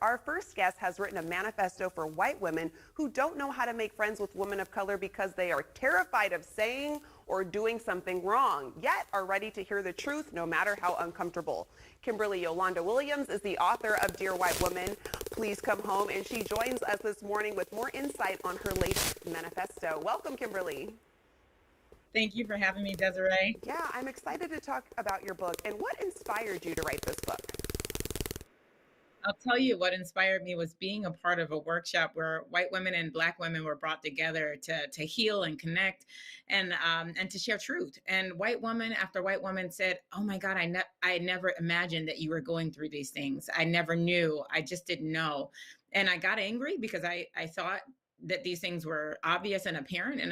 Our first guest has written a manifesto for white women who don't know how to make friends with women of color because they are terrified of saying or doing something wrong, yet are ready to hear the truth no matter how uncomfortable. Kimberly Yolanda Williams is the author of Dear White Woman, Please Come Home, and she joins us this morning with more insight on her latest manifesto. Welcome, Kimberly. Thank you for having me, Desiree. Yeah, I'm excited to talk about your book. And what inspired you to write this book? I'll tell you what inspired me was being a part of a workshop where white women and Black women were brought together to heal and connect and to share truth. And white woman after white woman said, "Oh my God, I never imagined that you were going through these things. I never knew. I just didn't know." And I got angry because I thought that these things were obvious and apparent. And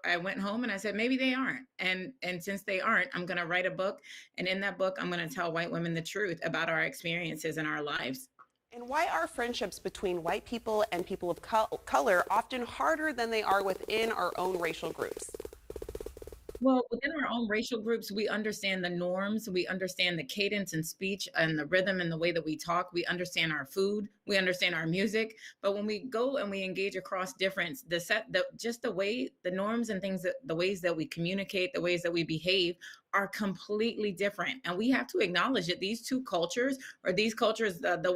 I went home and I said, maybe they aren't. And since they aren't, I'm going to write a book. And in that book, I'm going to tell white women the truth about our experiences in our lives. And why are friendships between white people and people of color often harder than they are within our own racial groups? Well, within our own racial groups, we understand the norms. We understand the cadence and speech and the rhythm and the way that we talk. We understand our food. We understand our music. But when we go and we engage across difference, the way the norms and things, the ways that we communicate, the ways that we behave are completely different. And we have to acknowledge that these two cultures, or these cultures, the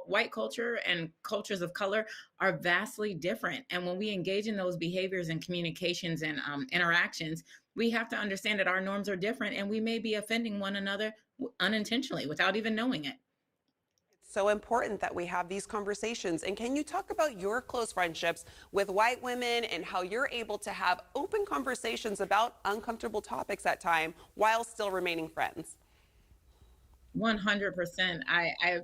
white culture and cultures of color, are vastly different. And when we engage in those behaviors and communications and interactions, we have to understand that our norms are different and we may be offending one another unintentionally without even knowing it. It's so important that we have these conversations. And can you talk about your close friendships with white women and how you're able to have open conversations about uncomfortable topics at times while still remaining friends? 100%.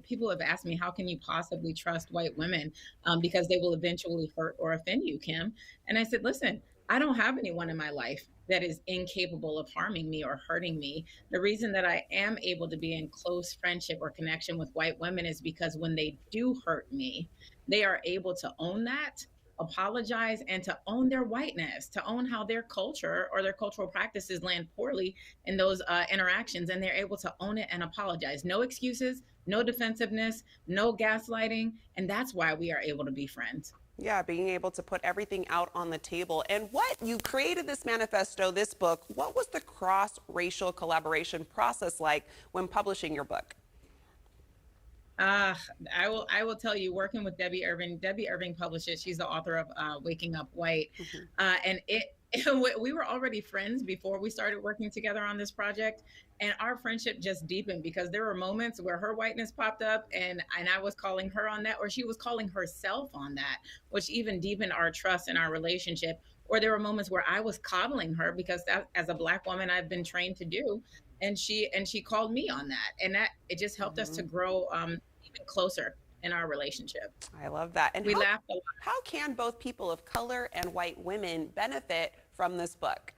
People have asked me, how can you possibly trust white women? Because they will eventually hurt or offend you, Kim. And I said, listen, I don't have anyone in my life that is incapable of harming me or hurting me. The reason that I am able to be in close friendship or connection with white women is because when they do hurt me, they are able to own that, apologize, and to own their whiteness, to own how their culture or their cultural practices land poorly in those interactions. And they're able to own it and apologize. No excuses, no defensiveness, no gaslighting. And that's why we are able to be friends. Yeah, being able to put everything out on the table. And what you created this manifesto, this book, what was the cross-racial collaboration process like when publishing your book? I will tell you, working with Debbie Irving published it. She's the author of Waking Up White. And we were already friends before we started working together on this project. And our friendship just deepened because there were moments where her whiteness popped up and I was calling her on that, or she was calling herself on that, which even deepened our trust and our relationship. Or there were moments where I was coddling her because that, as a Black woman, I've been trained to do. And she called me on that. And that it just helped us to grow even closer in our relationship. I love that. And we laughed a lot. How can both people of color and white women benefit from this book?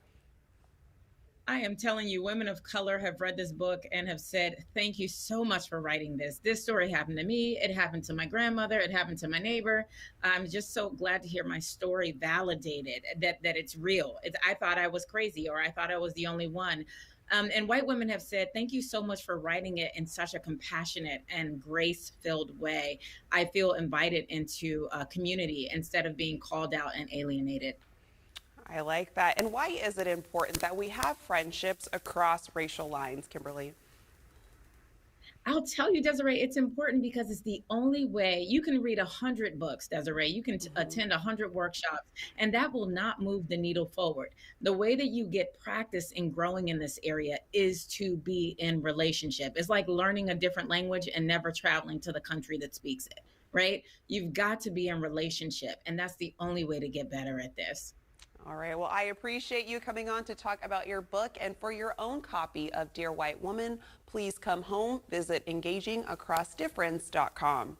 I am telling you, women of color have read this book and have said, thank you so much for writing this. This story happened to me. It happened to my grandmother. It happened to my neighbor. I'm just so glad to hear my story validated, that it's real. I thought I was crazy, or I thought I was the only one. And white women have said, thank you so much for writing it in such a compassionate and grace-filled way. I feel invited into a community instead of being called out and alienated. I like that. And why is it important that we have friendships across racial lines, Kimberly? I'll tell you, Desiree, it's important because it's the only way. You can read 100 books, Desiree. You can attend 100 workshops, and that will not move the needle forward. The way that you get practice in growing in this area is to be in relationship. It's like learning a different language and never traveling to the country that speaks it, right? You've got to be in relationship, and that's the only way to get better at this. All right. Well, I appreciate you coming on to talk about your book. And for your own copy of Dear White Woman, Please Come Home, visit engagingacrossdifference.com.